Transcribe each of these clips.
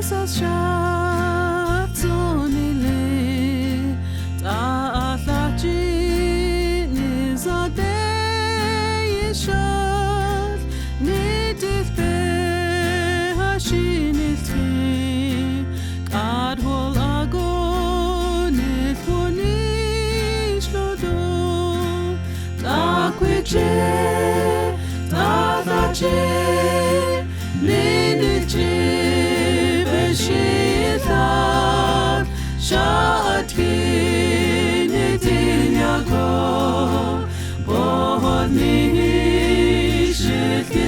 Jesus shot sonile ta atlachi nizade yeshot nidif be hashinilti kad hol agonit ponish lodo ta kwiche ta tache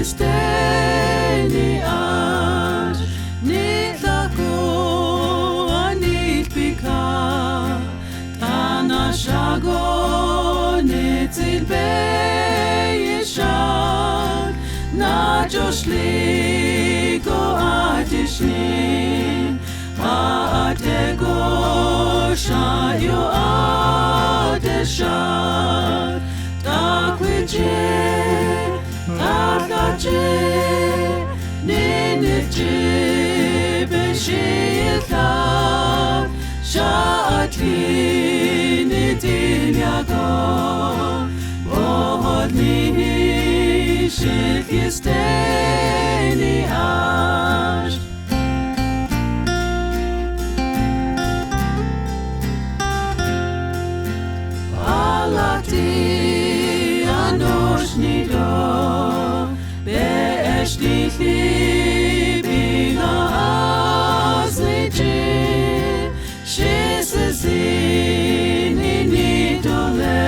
Steni aż nie tako ani pika ta naszago nie cilbe yeshak na joshli go atishni atego shayo adeshat ta kwiche Ninitji beshilta shati nitinyago bohodni shilkisteni ash alati anoshnido Be'eshtichi bina azlichi Shesezini nidole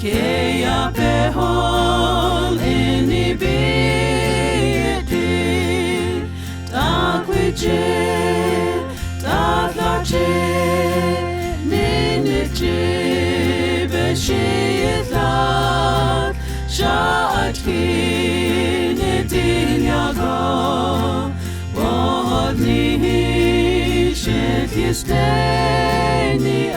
Keya behol ini bieti Takwiche, tatlache Ninichi beshitlat Sha'atki Bodni shit steni